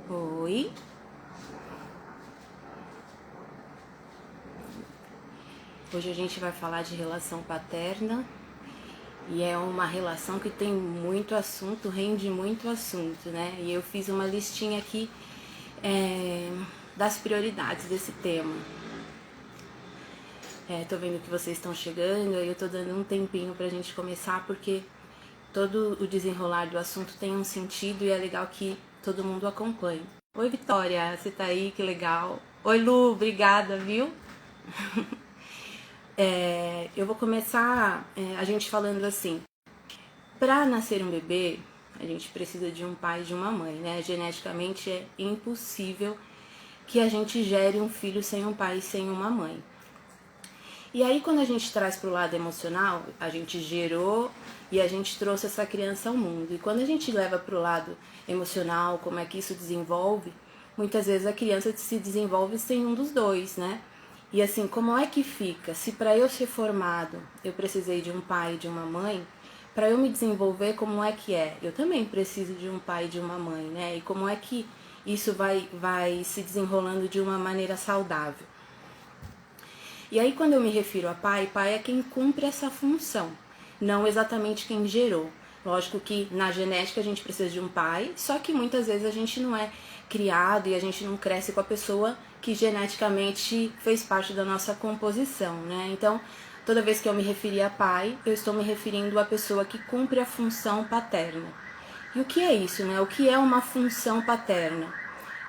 Oi. Hoje a gente vai falar de relação paterna e é uma relação que tem muito assunto, rende muito assunto, né? E eu fiz uma listinha aqui das prioridades desse tema. Tô vendo que vocês estão chegando e eu tô dando um tempinho pra gente começar porque todo o desenrolar do assunto tem um sentido e é legal que todo mundo acompanhe. Oi, Vitória, você tá aí? Que legal. Oi, Lu, obrigada, viu? Eu vou começar a gente falando assim. Para nascer um bebê, a gente precisa de um pai e de uma mãe, né? Geneticamente é impossível que a gente gere um filho sem um pai e sem uma mãe. E aí, quando a gente traz para o lado emocional, a gente gerou e a gente trouxe essa criança ao mundo. E quando a gente leva para o lado emocional, como é que isso desenvolve, muitas vezes a criança se desenvolve sem um dos dois, né? E assim, como é que fica? Se para eu ser formado eu precisei de um pai e de uma mãe, para eu me desenvolver, como é que é? Eu também preciso de um pai e de uma mãe, né? E como é que isso vai se desenrolando de uma maneira saudável? E aí, quando eu me refiro a pai, pai é quem cumpre essa função, não exatamente quem gerou. Lógico que na genética a gente precisa de um pai, só que muitas vezes a gente não é criado e a gente não cresce com a pessoa que geneticamente fez parte da nossa composição, né? Então, toda vez que eu me referir a pai, eu estou me referindo à pessoa que cumpre a função paterna. E o que é isso, né? O que é uma função paterna?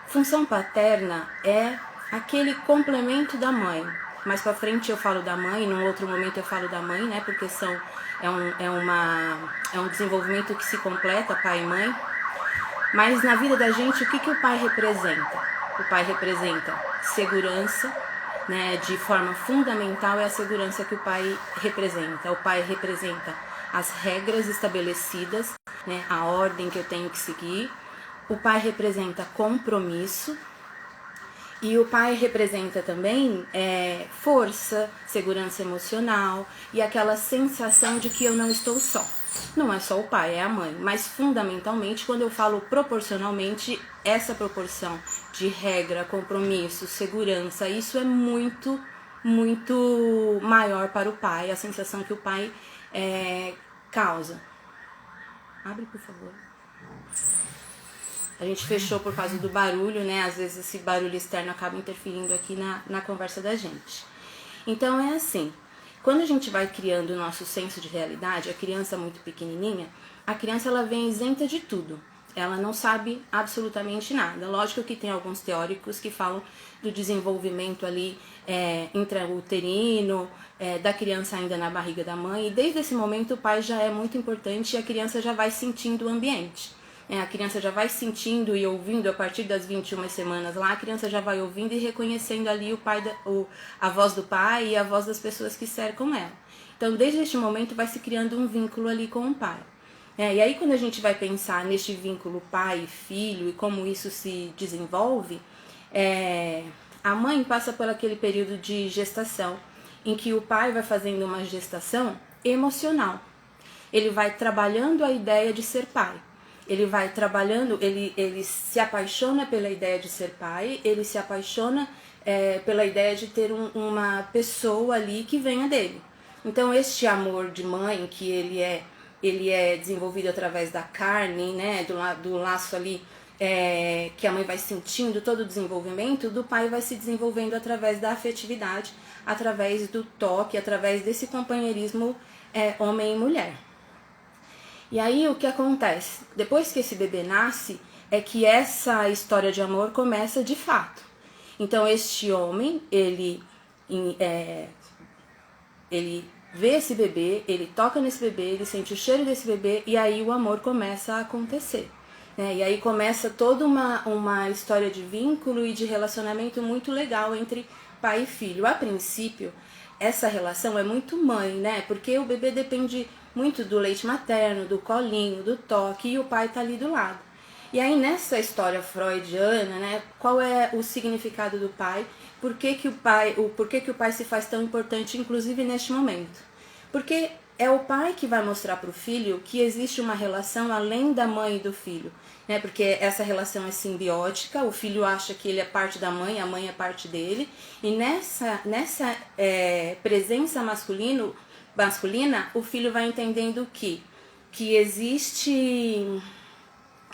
Função paterna é aquele complemento da mãe. Mais pra frente eu falo da mãe, num outro momento eu falo da mãe, né? Porque é um desenvolvimento que se completa, pai e mãe. Mas na vida da gente, o que o pai representa? O pai representa segurança, né? De forma fundamental é a segurança que o pai representa. O pai representa as regras estabelecidas, né? A ordem que eu tenho que seguir. O pai representa compromisso. E o pai representa também força, segurança emocional e aquela sensação de que eu não estou só. Não é só o pai, é a mãe, mas fundamentalmente, quando eu falo proporcionalmente, essa proporção de regra, compromisso, segurança, isso é muito, muito maior para o pai, a sensação que o pai causa. Abre, por favor. A gente fechou por causa do barulho, né? Às vezes esse barulho externo acaba interferindo aqui na conversa da gente. Então é assim, quando a gente vai criando o nosso senso de realidade, a criança muito pequenininha, a criança ela vem isenta de tudo. Ela não sabe absolutamente nada. Lógico que tem alguns teóricos que falam do desenvolvimento ali intrauterino, da criança ainda na barriga da mãe. E desde esse momento o pai já é muito importante e a criança já vai sentindo o ambiente. A criança já vai sentindo e ouvindo a partir das 21 semanas lá, a criança já vai ouvindo e reconhecendo ali a voz do pai e a voz das pessoas que cercam ela. Então, desde este momento vai se criando um vínculo ali com o pai. E aí, quando a gente vai pensar neste vínculo pai e filho e como isso se desenvolve, a mãe passa por aquele período de gestação, em que o pai vai fazendo uma gestação emocional. Ele vai trabalhando a ideia de ser pai. Ele vai trabalhando, ele se apaixona pela ideia de ser pai, ele se apaixona pela ideia de ter uma pessoa ali que venha dele. Então, este amor de mãe, que ele é desenvolvido através da carne, né, do laço ali, que a mãe vai sentindo todo o desenvolvimento, do pai vai se desenvolvendo através da afetividade, através do toque, através desse companheirismo homem e mulher. E aí o que acontece? Depois que esse bebê nasce, é que essa história de amor começa de fato. Então este homem, ele vê esse bebê, ele toca nesse bebê, ele sente o cheiro desse bebê e aí o amor começa a acontecer. E aí começa toda uma história de vínculo e de relacionamento muito legal entre pai e filho. A princípio, essa relação é muito mãe, né? Porque o bebê depende muito do leite materno, do colinho, do toque, e o pai tá ali do lado. E aí nessa história freudiana, né, qual é o significado do pai? Por que o pai se faz tão importante, inclusive neste momento? Porque é o pai que vai mostrar para o filho que existe uma relação além da mãe e do filho, né? Porque essa relação é simbiótica, o filho acha que ele é parte da mãe, a mãe é parte dele, e nessa presença masculina, o filho vai entendendo que existe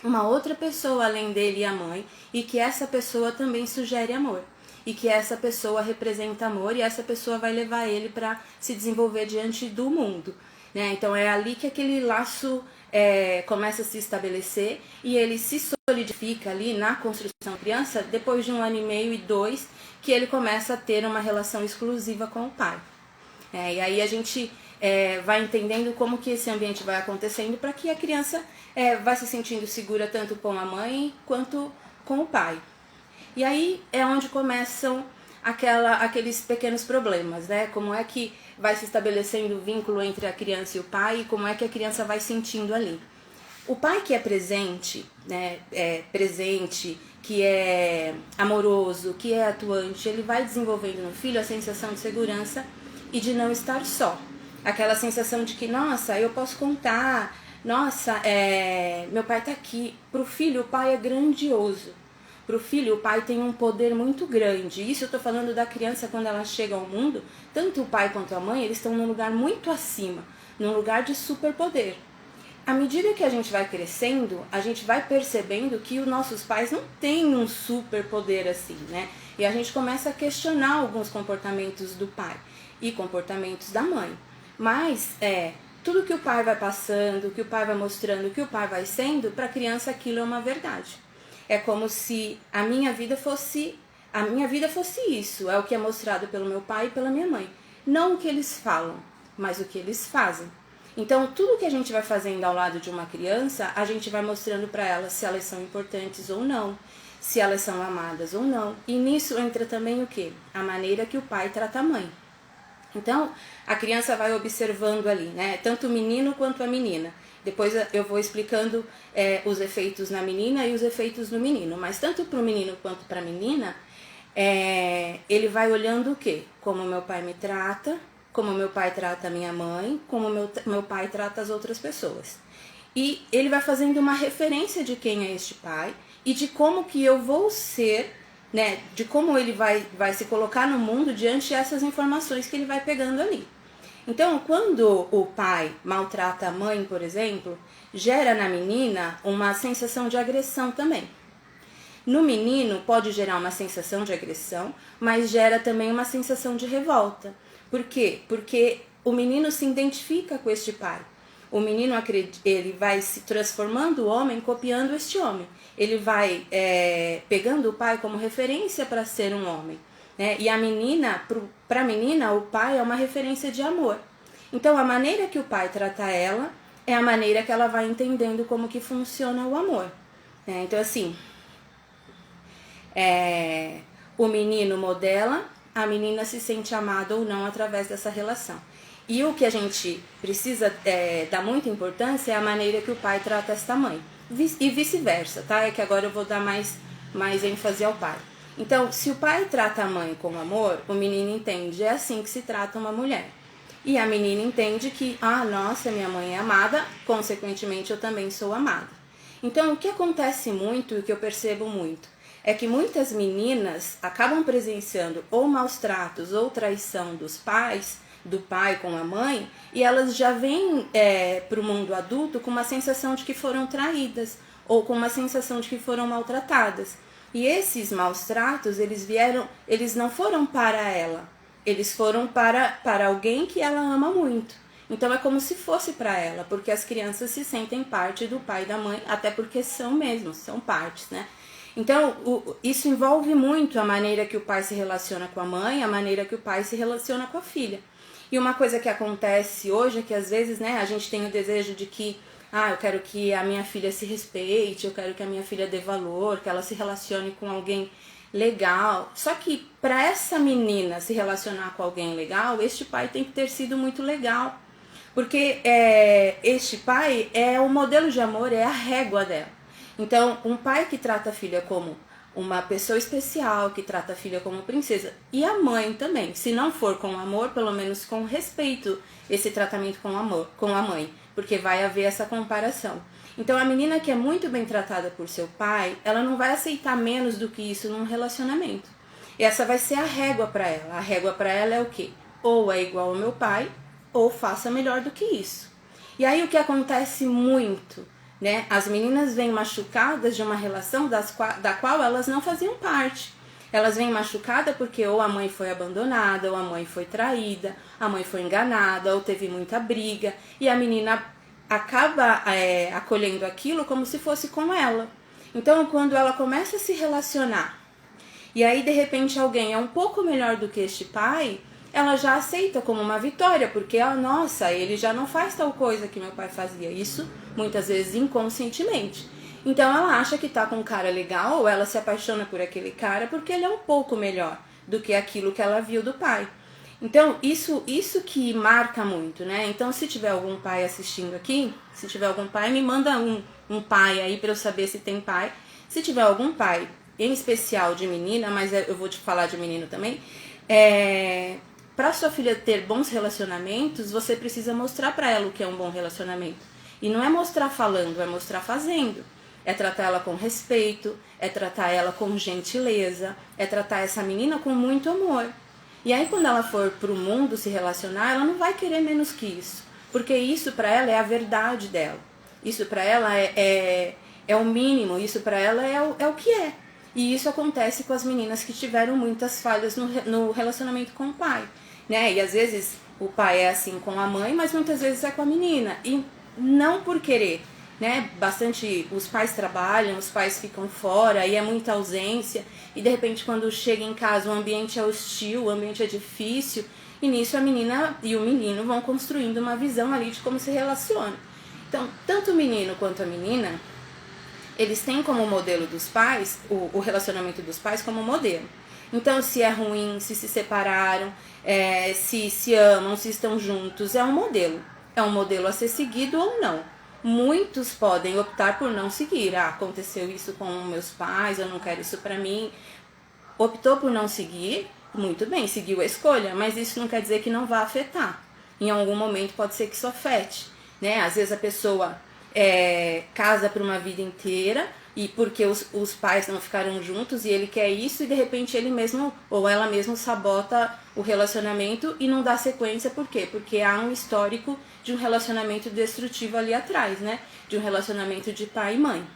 uma outra pessoa além dele e a mãe, e que essa pessoa também sugere amor, e que essa pessoa representa amor, e essa pessoa vai levar ele para se desenvolver diante do mundo, né? Então é ali que aquele laço começa a se estabelecer, e ele se solidifica ali na construção da criança depois de 1 ano e meio e 2, que ele começa a ter uma relação exclusiva com o pai. E aí a gente vai entendendo como que esse ambiente vai acontecendo para que a criança vai se sentindo segura tanto com a mãe quanto com o pai. E aí é onde começam aqueles pequenos problemas, né? Como é que vai se estabelecendo o vínculo entre a criança e o pai, e como é que a criança vai sentindo ali. O pai que é presente, né, que é amoroso, que é atuante, ele vai desenvolvendo no filho a sensação de segurança e de não estar só. Aquela sensação de que, nossa, eu posso contar, nossa, meu pai tá aqui. Para o filho, o pai é grandioso. Para o filho, o pai tem um poder muito grande. Isso eu estou falando da criança quando ela chega ao mundo. Tanto o pai quanto a mãe, eles estão num lugar muito acima, num lugar de superpoder. À medida que a gente vai crescendo, a gente vai percebendo que os nossos pais não têm um superpoder assim, né? E a gente começa a questionar alguns comportamentos do pai e comportamentos da mãe. Mas tudo que o pai vai passando, que o pai vai mostrando, que o pai vai sendo, para a criança aquilo é uma verdade. É como se a minha vida fosse isso, é o que é mostrado pelo meu pai e pela minha mãe. Não o que eles falam, mas o que eles fazem. Então, tudo que a gente vai fazendo ao lado de uma criança, a gente vai mostrando para elas se elas são importantes ou não, se elas são amadas ou não. E nisso entra também o quê? A maneira que o pai trata a mãe. Então, a criança vai observando ali, né? Tanto o menino quanto a menina. Depois eu vou explicando os efeitos na menina e os efeitos no menino. Mas tanto para o menino quanto para a menina, ele vai olhando o quê? Como meu pai me trata, como meu pai trata a minha mãe, como meu pai trata as outras pessoas. E ele vai fazendo uma referência de quem é este pai e de como que eu vou ser, né, de como ele vai se colocar no mundo diante dessas informações que ele vai pegando ali. Então, quando o pai maltrata a mãe, por exemplo, gera na menina uma sensação de agressão também. No menino pode gerar uma sensação de agressão, mas gera também uma sensação de revolta. Por quê? Porque o menino se identifica com este pai. O menino ele vai se transformando o homem, copiando este homem. Ele vai pegando o pai como referência para ser um homem, né? E a menina, para a menina, o pai é uma referência de amor. Então, a maneira que o pai trata ela é a maneira que ela vai entendendo como que funciona o amor, né? Então, assim, o menino modela, a menina se sente amada ou não através dessa relação. E o que a gente precisa dar muita importância é a maneira que o pai trata esta mãe. E vice-versa, tá? É que agora eu vou dar mais ênfase ao pai. Então, se o pai trata a mãe com amor, o menino entende, é assim que se trata uma mulher. E a menina entende que, nossa, minha mãe é amada, consequentemente eu também sou amada. Então, o que acontece muito e o que eu percebo muito é que muitas meninas acabam presenciando ou maus tratos ou traição dos pais, do pai com a mãe, e elas já vêm para o mundo adulto com uma sensação de que foram traídas ou com uma sensação de que foram maltratadas. E esses maus tratos, eles não foram para ela, eles foram para alguém que ela ama muito. Então é como se fosse para ela, porque as crianças se sentem parte do pai e da mãe, até porque são mesmo, são partes, né? Então, isso envolve muito a maneira que o pai se relaciona com a mãe, a maneira que o pai se relaciona com a filha. E uma coisa que acontece hoje é que às vezes, né, a gente tem o desejo de que, eu quero que a minha filha se respeite, eu quero que a minha filha dê valor, que ela se relacione com alguém legal. Só que para essa menina se relacionar com alguém legal, este pai tem que ter sido muito legal. Porque este pai é o modelo de amor, é a régua dela. Então, um pai que trata a filha como uma pessoa especial que trata a filha como princesa. E a mãe também, se não for com amor, pelo menos com respeito, esse tratamento com amor, com a mãe, porque vai haver essa comparação. Então a menina que é muito bem tratada por seu pai, ela não vai aceitar menos do que isso num relacionamento. Essa vai ser a régua para ela. A régua para ela é o quê? Ou é igual ao meu pai, ou faça melhor do que isso. E aí o que acontece muito, né? As meninas vêm machucadas de uma relação da qual elas não faziam parte. Elas vêm machucadas porque ou a mãe foi abandonada, ou a mãe foi traída, a mãe foi enganada, ou teve muita briga, e a menina acaba acolhendo aquilo como se fosse com ela. Então, quando ela começa a se relacionar, e aí de repente alguém é um pouco melhor do que este pai, ela já aceita como uma vitória, porque, nossa, ele já não faz tal coisa que meu pai fazia. Isso, muitas vezes, inconscientemente. Então, ela acha que tá com um cara legal, ou ela se apaixona por aquele cara, porque ele é um pouco melhor do que aquilo que ela viu do pai. Então, isso que marca muito, né? Então, se tiver algum pai assistindo aqui, se tiver algum pai, me manda um pai aí pra eu saber se tem pai. Se tiver algum pai, em especial de menina, mas eu vou te falar de menino também, para sua filha ter bons relacionamentos, você precisa mostrar para ela o que é um bom relacionamento. E não é mostrar falando, é mostrar fazendo. É tratar ela com respeito, é tratar ela com gentileza, é tratar essa menina com muito amor. E aí quando ela for pro mundo se relacionar, ela não vai querer menos que isso. Porque isso para ela é a verdade dela. Isso para ela é o mínimo, isso para ela é o que é. E isso acontece com as meninas que tiveram muitas falhas no relacionamento com o pai, né? E às vezes o pai é assim com a mãe, mas muitas vezes é com a menina. E não por querer, né? Bastante, os pais trabalham, os pais ficam fora e é muita ausência. E de repente quando chega em casa o ambiente é hostil, o ambiente é difícil. E nisso a menina e o menino vão construindo uma visão ali de como se relaciona. Então, tanto o menino quanto a menina, eles têm como modelo dos pais, o relacionamento dos pais como modelo. Então, se é ruim, se separaram, se amam, se estão juntos, é um modelo. É um modelo a ser seguido ou não. Muitos podem optar por não seguir. Aconteceu isso com meus pais, eu não quero isso pra mim. Optou por não seguir, muito bem, seguiu a escolha, mas isso não quer dizer que não vá afetar. Em algum momento pode ser que isso afete, né? Às vezes a pessoa casa por uma vida inteira e porque os pais não ficaram juntos e ele quer isso e de repente ele mesmo ou ela mesma sabota o relacionamento e não dá sequência. Por quê? Porque há um histórico de um relacionamento destrutivo ali atrás, né? De um relacionamento de pai e mãe.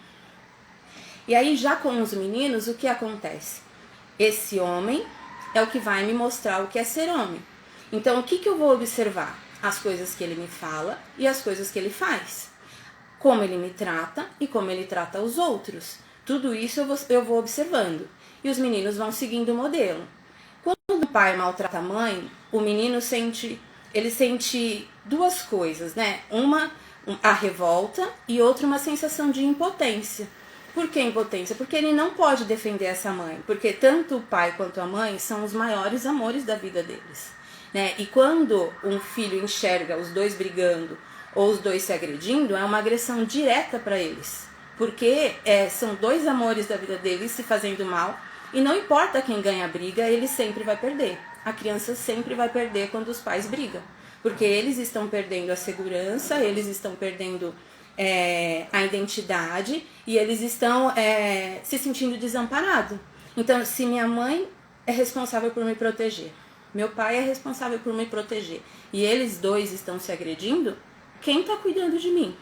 E aí já com os meninos, o que acontece? Esse homem é o que vai me mostrar o que é ser homem. Então o que eu vou observar? As coisas que ele me fala e as coisas que ele faz. Como ele me trata e como ele trata os outros. Tudo isso eu vou observando. E os meninos vão seguindo o modelo. Quando o pai maltrata a mãe, o menino sente duas coisas, né? Uma, a revolta, e outra, uma sensação de impotência. Por que impotência? Porque ele não pode defender essa mãe. Porque tanto o pai quanto a mãe são os maiores amores da vida deles, né? E quando um filho enxerga os dois brigando ou os dois se agredindo, é uma agressão direta para eles. Porque são dois amores da vida deles se fazendo mal. E não importa quem ganha a briga, ele sempre vai perder. A criança sempre vai perder quando os pais brigam. Porque eles estão perdendo a segurança, eles estão perdendo a identidade e eles estão se sentindo desamparados. Então, se minha mãe é responsável por me proteger, meu pai é responsável por me proteger, e eles dois estão se agredindo, quem está cuidando de mim?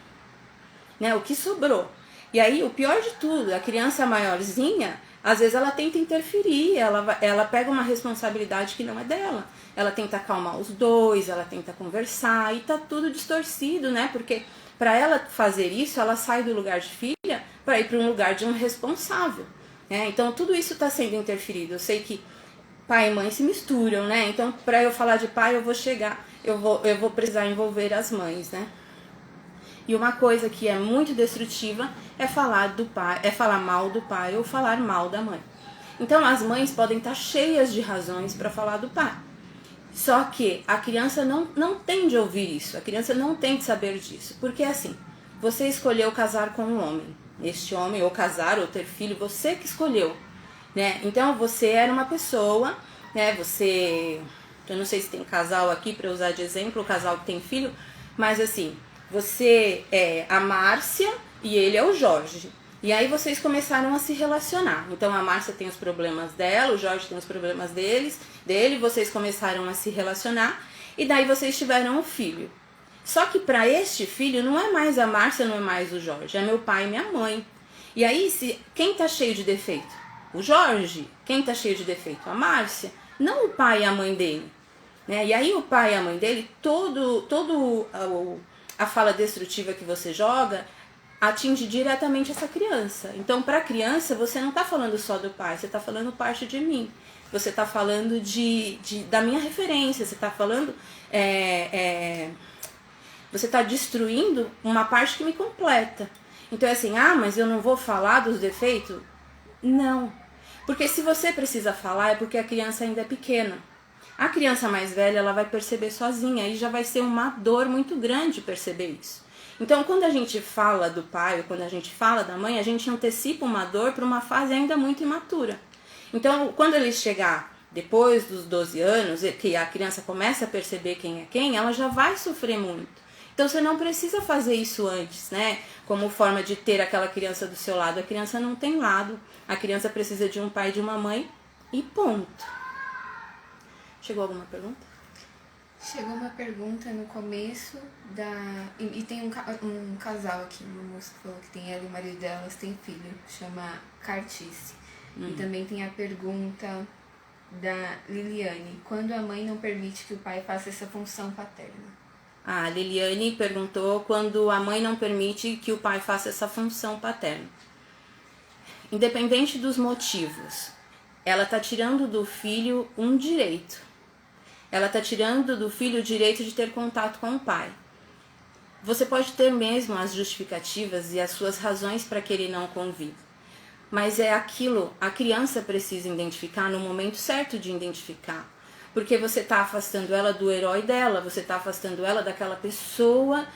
Né? O que sobrou? E aí, o pior de tudo, a criança maiorzinha, às vezes ela tenta interferir, ela pega uma responsabilidade que não é dela. Ela tenta acalmar os dois, ela tenta conversar e tá tudo distorcido, né? Porque para ela fazer isso, ela sai do lugar de filha para ir para um lugar de um responsável, né? Então tudo isso está sendo interferido. Eu sei que pai e mãe se misturam, né? Então para eu falar de pai, eu vou precisar envolver as mães, né? E uma coisa que é muito destrutiva é falar do pai, falar mal do pai ou falar mal da mãe. Então as mães podem estar cheias de razões para falar do pai. Só que a criança não tem de ouvir isso, a criança não tem de saber disso. Porque assim, você escolheu casar com um homem. Este homem, ou casar, ou ter filho, você que escolheu. né? Então você era uma pessoa, né? Eu não sei se tem casal aqui para usar de exemplo, o casal que tem filho, mas assim, você é a Márcia e ele é o Jorge. E aí vocês começaram a se relacionar. Então a Márcia tem os problemas dela, o Jorge tem os problemas dele, vocês começaram a se relacionar e daí vocês tiveram um filho. Só que para este filho não é mais a Márcia, não é mais o Jorge, é meu pai e minha mãe. E aí, quem tá cheio de defeito? O Jorge. Quem tá cheio de defeito? A Márcia. Não o pai e a mãe dele. Né? E aí o pai e a mãe dele, todo a fala destrutiva que você joga atinge diretamente essa criança. Então, para a criança, você não está falando só do pai, você está falando parte de mim. Você está falando da minha referência, você está falando... você está destruindo uma parte que me completa. Então é assim, mas eu não vou falar dos defeitos? Não. Porque se você precisa falar é porque a criança ainda é pequena. A criança mais velha, ela vai perceber sozinha e já vai ser uma dor muito grande perceber isso. Então, quando a gente fala do pai ou quando a gente fala da mãe, a gente antecipa uma dor para uma fase ainda muito imatura. Então, quando ele chegar depois dos 12 anos, que a criança começa a perceber quem é quem, ela já vai sofrer muito. Então, você não precisa fazer isso antes, né? Como forma de ter aquela criança do seu lado. A criança não tem lado. A criança precisa de um pai e de uma mãe e ponto. Chegou alguma pergunta? Chegou uma pergunta no começo e tem um casal aqui, uma moça que falou que tem ela e o marido delas tem filho, chama Cartice. E também tem a pergunta da Liliane: quando a mãe não permite que o pai faça essa função paterna? A Liliane perguntou quando a mãe não permite que o pai faça essa função paterna. Independente dos motivos, ela está tirando do filho um direito. Ela está tirando do filho o direito de ter contato com o pai. Você pode ter mesmo as justificativas e as suas razões para que ele não conviva. Mas é aquilo, a criança precisa identificar no momento certo de identificar. Porque você está afastando ela do herói dela, você está afastando ela daquela pessoa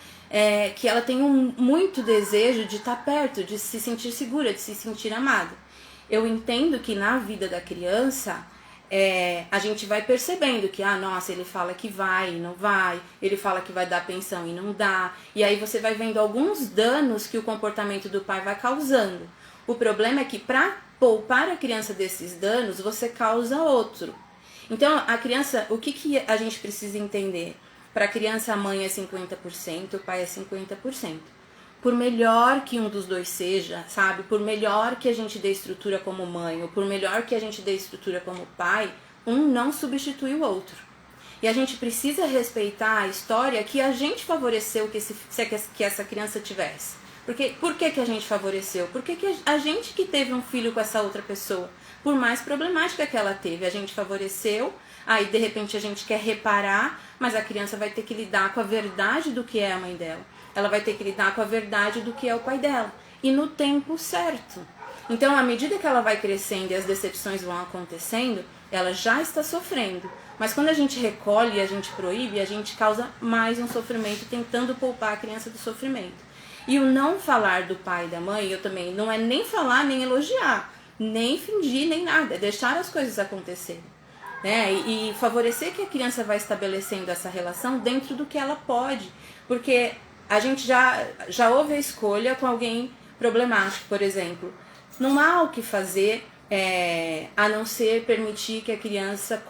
que ela tem muito desejo de estar perto, de se sentir segura, de se sentir amada. Eu entendo que na vida da criança, a gente vai percebendo que, nossa, ele fala que vai e não vai, ele fala que vai dar pensão e não dá. E aí você vai vendo alguns danos que o comportamento do pai vai causando. O problema é que para poupar a criança desses danos, você causa outro. Então, a criança, o que a gente precisa entender? Para a criança, a mãe é 50%, o pai é 50%. Por melhor que um dos dois seja, sabe? Por melhor que a gente dê estrutura como mãe, ou por melhor que a gente dê estrutura como pai, um não substitui o outro. E a gente precisa respeitar a história que a gente favoreceu que essa criança tivesse. Porque, por que a gente favoreceu? Porque a gente que teve um filho com essa outra pessoa, por mais problemática que ela teve, a gente favoreceu, aí de repente a gente quer reparar, mas a criança vai ter que lidar com a verdade do que é a mãe dela. Ela vai ter que lidar com a verdade do que é o pai dela. E no tempo certo. Então, à medida que ela vai crescendo e as decepções vão acontecendo, ela já está sofrendo. Mas quando a gente recolhe e a gente proíbe, a gente causa mais um sofrimento, tentando poupar a criança do sofrimento. E o não falar do pai e da mãe, eu também, não é nem falar, nem elogiar, nem fingir, nem nada. É deixar as coisas acontecerem. Né? E favorecer que a criança vai estabelecendo essa relação dentro do que ela pode. Porque a gente já houve a escolha com alguém problemático, por exemplo. Não há o que fazer a não ser permitir que a criança,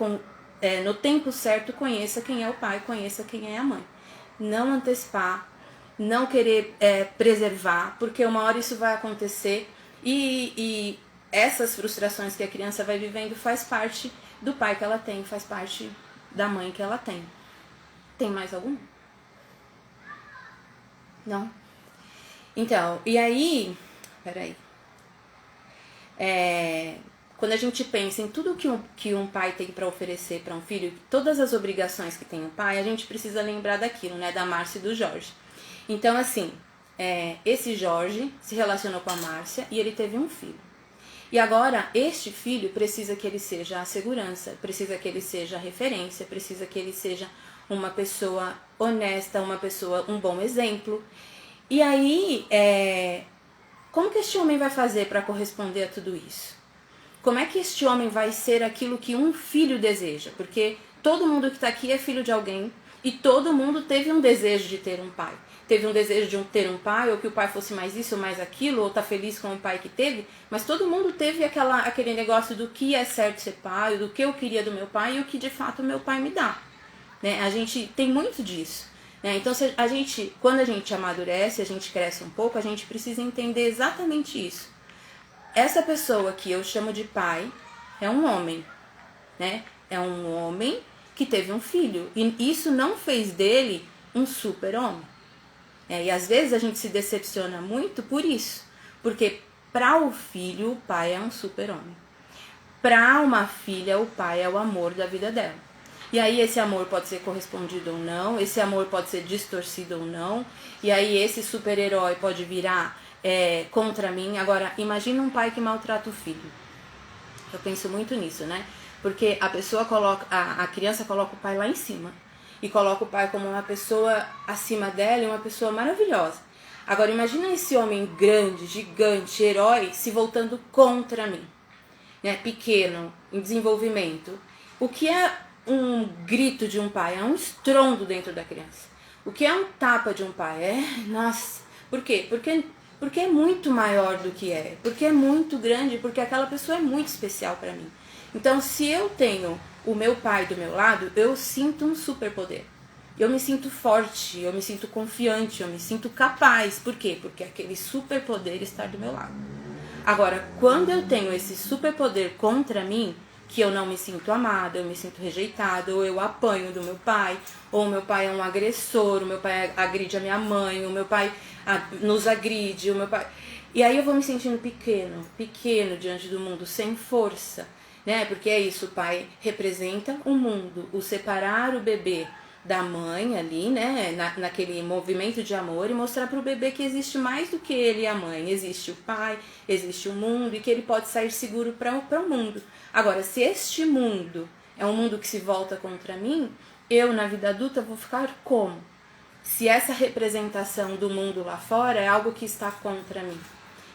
no tempo certo, conheça quem é o pai, conheça quem é a mãe. Não antecipar, não querer preservar, porque uma hora isso vai acontecer e essas frustrações que a criança vai vivendo faz parte do pai que ela tem, faz parte da mãe que ela tem. Tem mais algum? Não? Então, e aí, peraí. Quando a gente pensa em tudo que um pai tem para oferecer para um filho, todas as obrigações que tem o pai, a gente precisa lembrar daquilo, né, da Márcia e do Jorge. Então, assim, esse Jorge se relacionou com a Márcia e ele teve um filho. E agora, este filho precisa que ele seja a segurança, precisa que ele seja a referência, precisa que ele seja uma pessoa honesta, um bom exemplo. E aí, como que este homem vai fazer para corresponder a tudo isso? como é que este homem vai ser aquilo que um filho deseja? Porque todo mundo que está aqui é filho de alguém e todo mundo teve um desejo de ter um pai. Teve um desejo de ter um pai, ou que o pai fosse mais isso ou mais aquilo, ou tá feliz com o pai que teve, mas todo mundo teve aquele negócio do que é certo ser pai, do que eu queria do meu pai e o que de fato o meu pai me dá. Né? A gente tem muito disso. Né? Então, quando a gente amadurece, a gente cresce um pouco, a gente precisa entender exatamente isso. Essa pessoa que eu chamo de pai é um homem, né? É um homem que teve um filho. E isso não fez dele um super-homem. E às vezes a gente se decepciona muito por isso. Porque para o filho, o pai é um super-homem. Para uma filha, o pai é o amor da vida dela. E aí esse amor pode ser correspondido ou não, esse amor pode ser distorcido ou não. E aí esse super-herói pode virar contra mim. Agora, imagina um pai que maltrata o filho. Eu penso muito nisso, né? Porque a pessoa a criança coloca o pai lá em cima. E coloca o pai como uma pessoa acima dela e uma pessoa maravilhosa. Agora, imagina esse homem grande, gigante, herói, se voltando contra mim. Né? Pequeno, em desenvolvimento. O que é um grito de um pai? É um estrondo dentro da criança. O que é um tapa de um pai? Nossa, por quê? Porque é muito maior do que é. Porque é muito grande, porque aquela pessoa é muito especial para mim. Então, se eu tenho o meu pai do meu lado, eu sinto um superpoder. Eu me sinto forte, eu me sinto confiante, eu me sinto capaz. Por quê? Porque aquele superpoder está do meu lado. Agora, quando eu tenho esse superpoder contra mim, que eu não me sinto amada, eu me sinto rejeitada, ou eu apanho do meu pai, ou o meu pai é um agressor, o meu pai agride a minha mãe, o meu pai nos agride, o meu pai... E aí eu vou me sentindo pequeno diante do mundo, sem força. Né? Porque é isso, o pai representa o mundo, o separar o bebê da mãe ali, né? Naquele movimento de amor e mostrar para o bebê que existe mais do que ele e a mãe, existe o pai, existe o mundo e que ele pode sair seguro para o mundo. Agora, se este mundo é um mundo que se volta contra mim, eu na vida adulta vou ficar como? Se essa representação do mundo lá fora é algo que está contra mim.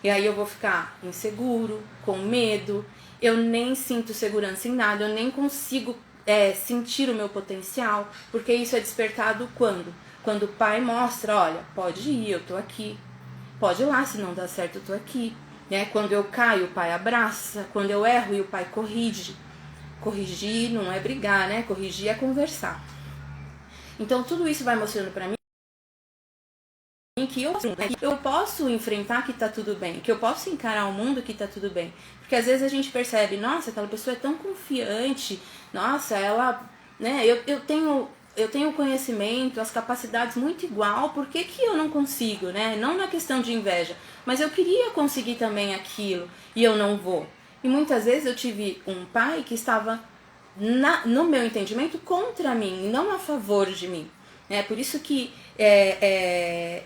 E aí eu vou ficar inseguro, com medo, eu nem sinto segurança em nada, eu nem consigo sentir o meu potencial, porque isso é despertado quando? Quando o pai mostra, olha, pode ir, eu tô aqui, pode ir lá, se não dá certo eu tô aqui. Né? Quando eu caio, o pai abraça, quando eu erro e o pai corrige. Corrigir não é brigar, né? Corrigir é conversar. Então tudo isso vai mostrando pra mim que eu posso enfrentar que tá tudo bem, que eu posso encarar o mundo que tá tudo bem. Porque às vezes a gente percebe, nossa, aquela pessoa é tão confiante, nossa, ela, né, eu tenho conhecimento, as capacidades muito igual, por que eu não consigo, né? Não na questão de inveja, mas eu queria conseguir também aquilo e eu não vou. E muitas vezes eu tive um pai que estava, no meu entendimento, contra mim, não a favor de mim. Por isso que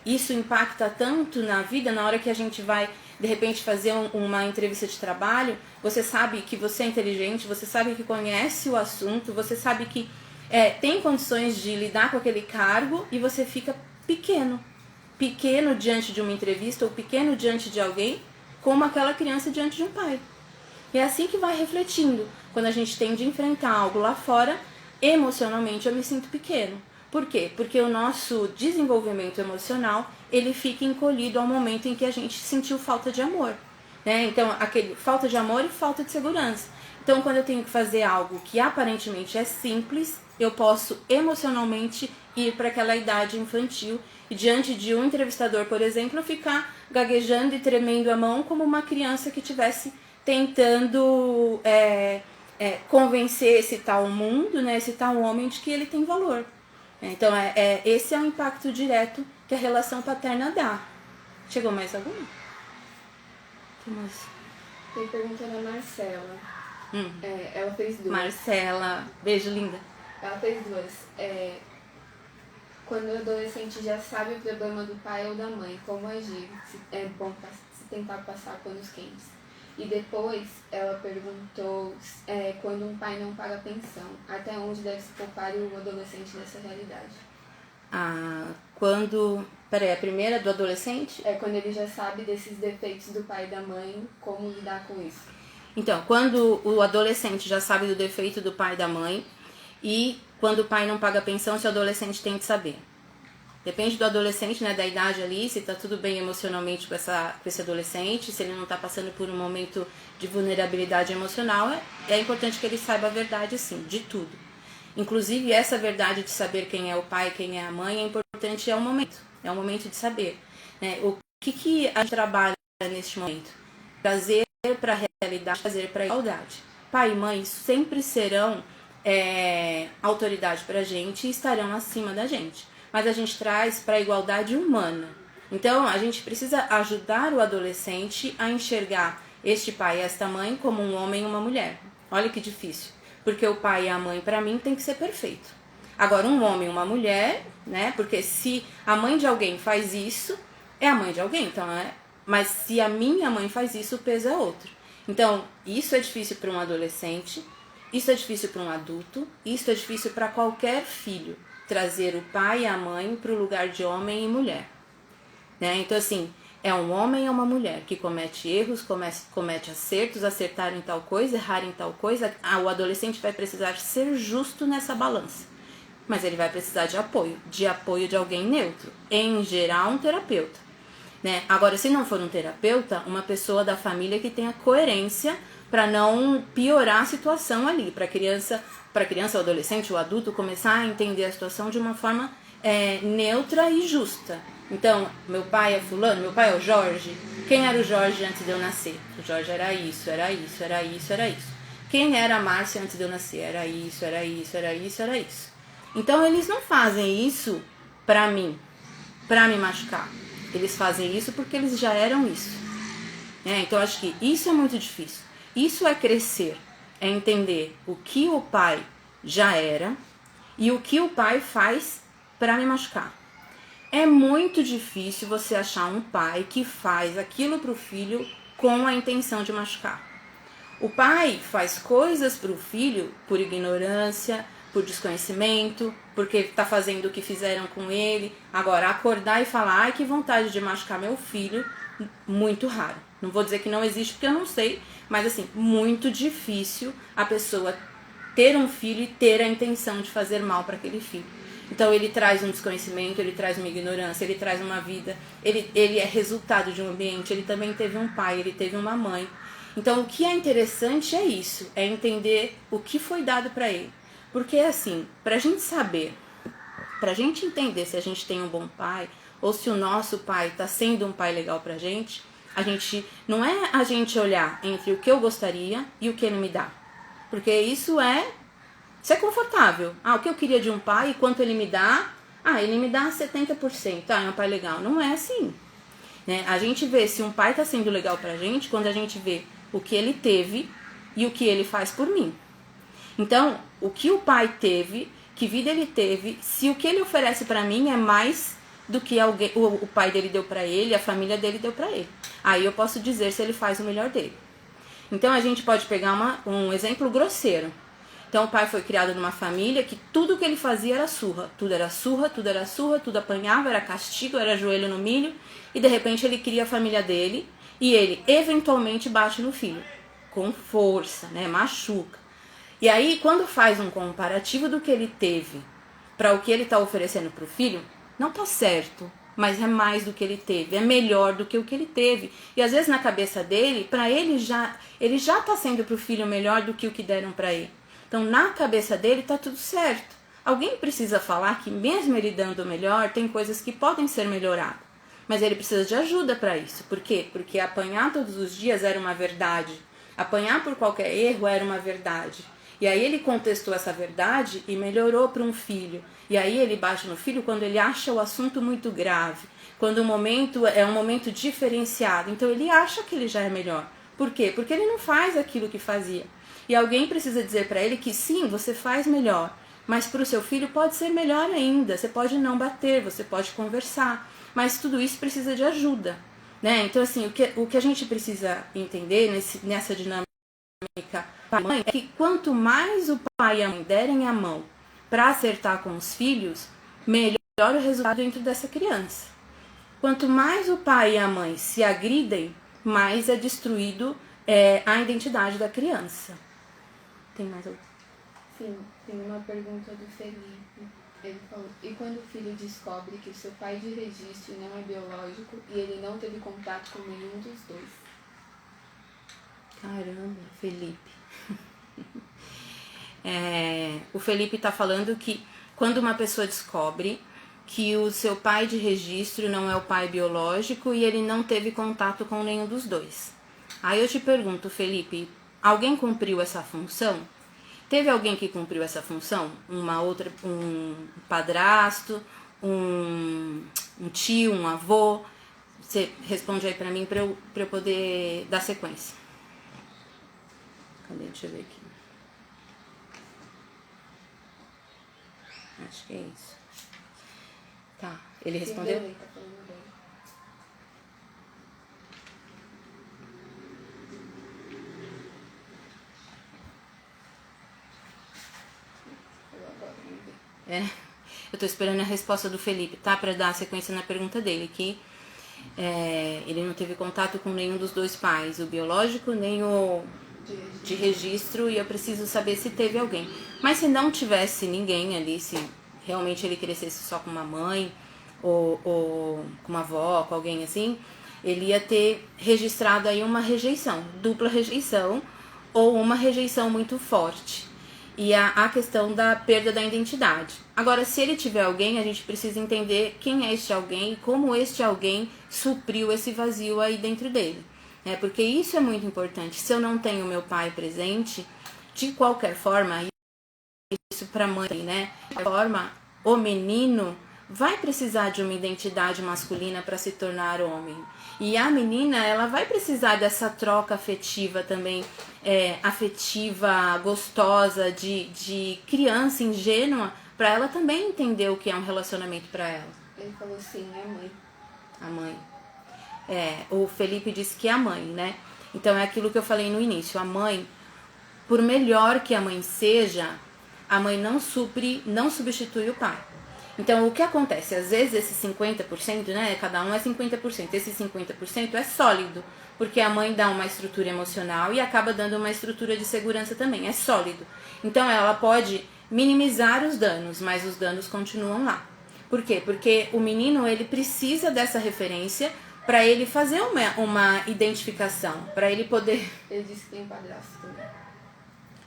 isso impacta tanto na vida, na hora que a gente vai, de repente, fazer uma entrevista de trabalho, você sabe que você é inteligente, você sabe que conhece o assunto, você sabe que tem condições de lidar com aquele cargo e você fica pequeno diante de uma entrevista ou pequeno diante de alguém, como aquela criança diante de um pai. E é assim que vai refletindo. Quando a gente tem de enfrentar algo lá fora, emocionalmente eu me sinto pequeno. Por quê? Porque o nosso desenvolvimento emocional, ele fica encolhido ao momento em que a gente sentiu falta de amor. Né? Então, falta de amor e falta de segurança. Então, quando eu tenho que fazer algo que aparentemente é simples, eu posso emocionalmente ir para aquela idade infantil e diante de um entrevistador, por exemplo, ficar gaguejando e tremendo a mão como uma criança que estivesse tentando convencer esse tal mundo, né, esse tal homem de que ele tem valor. Então, esse é o impacto direto que a relação paterna dá. Chegou mais alguma? Tem pergunta da Marcela. Ela fez duas. Marcela, beijo, linda. Ela fez duas. Quando o adolescente já sabe o problema do pai ou da mãe, como agir? Se é bom se tentar passar panos quentes. E depois ela perguntou quando um pai não paga pensão, até onde deve se poupar o adolescente nessa realidade? Peraí, a primeira do adolescente? Quando ele já sabe desses defeitos do pai e da mãe, como lidar com isso? Então, quando o adolescente já sabe do defeito do pai e da mãe, e quando o pai não paga pensão, se o adolescente tem que saber. Depende do adolescente, né, da idade ali, se tá tudo bem emocionalmente com esse adolescente, se ele não tá passando por um momento de vulnerabilidade emocional, é importante que ele saiba a verdade, sim, de tudo. Inclusive, essa verdade de saber quem é o pai, quem é a mãe, é importante, é um momento de saber, né? O que a gente trabalha neste momento? Trazer para a realidade, trazer para a igualdade. Pai e mãe sempre serão autoridade para a gente e estarão acima da gente. Mas a gente traz para a igualdade humana. Então, a gente precisa ajudar o adolescente a enxergar este pai e esta mãe como um homem e uma mulher. Olha que difícil. Porque o pai e a mãe, para mim, tem que ser perfeito. Agora, um homem e uma mulher, né? Porque se a mãe de alguém faz isso, é a mãe de alguém, então mas se a minha mãe faz isso, o peso é outro. Então, isso é difícil para um adolescente, isso é difícil para um adulto, isso é difícil para qualquer filho. Trazer o pai e a mãe para o lugar de homem e mulher. Né? Então, assim, é um homem ou uma mulher que comete erros, comete acertos, acertar em tal coisa, errar em tal coisa. O adolescente vai precisar ser justo nessa balança. Mas ele vai precisar de apoio de alguém neutro. Em geral, um terapeuta. Né? Agora, se não for um terapeuta, uma pessoa da família que tenha coerência para não piorar a situação ali, para a criança, o adolescente, o adulto começar a entender a situação de uma forma neutra e justa. Então, meu pai é fulano, meu pai é o Jorge. Quem era o Jorge antes de eu nascer? O Jorge era isso, era isso, era isso, era isso. Quem era a Márcia antes de eu nascer? Era isso, era isso, era isso, era isso. Então, eles não fazem isso para mim, para me machucar. Eles fazem isso porque eles já eram isso. Então, acho que isso é muito difícil. Isso é crescer, é entender o que o pai já era e o que o pai faz para me machucar. É muito difícil você achar um pai que faz aquilo para o filho com a intenção de machucar. O pai faz coisas para o filho por ignorância, por desconhecimento, porque está fazendo o que fizeram com ele. Agora, acordar e falar, ai, que vontade de machucar meu filho, muito raro. Não vou dizer que não existe, porque eu não sei, mas assim, muito difícil a pessoa ter um filho e ter a intenção de fazer mal para aquele filho. Então, ele traz um desconhecimento, ele traz uma ignorância, ele traz uma vida, ele é resultado de um ambiente, ele também teve um pai, ele teve uma mãe. Então, o que é interessante é isso, é entender o que foi dado para ele. Porque, assim, pra gente saber, pra gente entender se a gente tem um bom pai, ou se o nosso pai tá sendo um pai legal pra gente, não é a gente olhar entre o que eu gostaria e o que ele me dá. Porque isso é confortável. O que eu queria de um pai e quanto ele me dá? Ele me dá 70%. É um pai legal. Não é assim. Né? A gente vê se um pai tá sendo legal pra gente quando a gente vê o que ele teve e o que ele faz por mim. Então, o que o pai teve, que vida ele teve, se o que ele oferece para mim é mais do que o pai dele deu para ele, a família dele deu para ele. Aí eu posso dizer se ele faz o melhor dele. Então, a gente pode pegar um exemplo grosseiro. Então, o pai foi criado numa família que tudo que ele fazia era surra. Tudo era surra, tudo era surra, tudo apanhava, era castigo, era joelho no milho. E, de repente, ele cria a família dele e ele, eventualmente, bate no filho. Com força, né? Machuca. E aí, quando faz um comparativo do que ele teve para o que ele está oferecendo para o filho, não está certo, mas é mais do que ele teve, é melhor do que o que ele teve. E às vezes na cabeça dele, para ele já está sendo para o filho melhor do que o que deram para ele. Então na cabeça dele está tudo certo. Alguém precisa falar que mesmo ele dando o melhor, tem coisas que podem ser melhoradas. Mas ele precisa de ajuda para isso. Por quê? Porque apanhar todos os dias era uma verdade. Apanhar por qualquer erro era uma verdade. E aí ele contestou essa verdade e melhorou para um filho. E aí ele bate no filho quando ele acha o assunto muito grave. Quando o momento é um momento diferenciado. Então ele acha que ele já é melhor. Por quê? Porque ele não faz aquilo que fazia. E alguém precisa dizer para ele que sim, você faz melhor. Mas para o seu filho pode ser melhor ainda. Você pode não bater, você pode conversar. Mas tudo isso precisa de ajuda. Né? Então assim, o que a gente precisa entender nessa dinâmica pai-mãe é que quanto mais o pai e a mãe derem a mão para acertar com os filhos, melhor o resultado dentro dessa criança. Quanto mais o pai e a mãe se agridem, mais é destruído a identidade da criança. Tem mais algum? Sim, tem uma pergunta do Felipe. Ele falou, e quando o filho descobre que seu pai de registro não é biológico e ele não teve contato com nenhum dos dois? Caramba, Felipe. O Felipe está falando que quando uma pessoa descobre que o seu pai de registro não é o pai biológico e ele não teve contato com nenhum dos dois. Aí eu te pergunto, Felipe, alguém cumpriu essa função? Teve alguém que cumpriu essa função? Um padrasto, um tio, um avô? Você responde aí pra mim pra eu poder dar sequência. Cadê? Deixa eu ver aqui. Acho que é isso. Tá, ele respondeu? Sim, tá falando dele. Eu tô esperando a resposta do Felipe, tá? Pra dar sequência na pergunta dele, que ele não teve contato com nenhum dos dois pais, o biológico nem o de registro, e eu preciso saber se teve alguém. Mas se não tivesse ninguém ali, se realmente ele crescesse só com uma mãe ou com uma avó, com alguém assim, ele ia ter registrado aí uma rejeição, dupla rejeição ou uma rejeição muito forte. E a questão da perda da identidade. Agora, se ele tiver alguém, a gente precisa entender quem é este alguém e como este alguém supriu esse vazio aí dentro dele. Porque isso é muito importante. Se eu não tenho meu pai presente, de qualquer forma, isso para a mãe, né? De qualquer forma, o menino vai precisar de uma identidade masculina para se tornar homem. E a menina, ela vai precisar dessa troca afetiva também, afetiva, gostosa, de criança ingênua, para ela também entender o que é um relacionamento para ela. Ele falou sim, é mãe. A mãe. O Felipe disse que é a mãe, né? Então é aquilo que eu falei no início. A mãe, por melhor que a mãe seja, a mãe não substitui o pai. Então, o que acontece? Às vezes, esse 50%, né? Cada um é 50%. Esse 50% é sólido, porque a mãe dá uma estrutura emocional e acaba dando uma estrutura de segurança também. É sólido. Então, ela pode minimizar os danos, mas os danos continuam lá. Por quê? Porque o menino, ele precisa dessa referência para ele fazer uma identificação, para ele poder... Ele disse que tem padrasto também.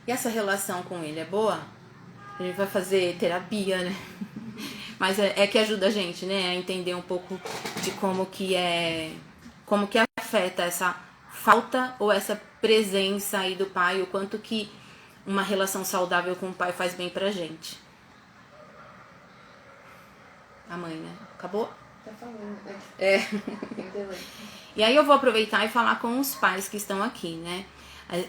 E essa relação com ele é boa? Ele vai fazer terapia, né? Mas é que ajuda a gente, né, a entender um pouco de como que afeta essa falta ou essa presença aí do pai, o quanto que uma relação saudável com o pai faz bem pra gente. A mãe, né? Acabou? Tá falando, né? E aí eu vou aproveitar e falar com os pais que estão aqui, né?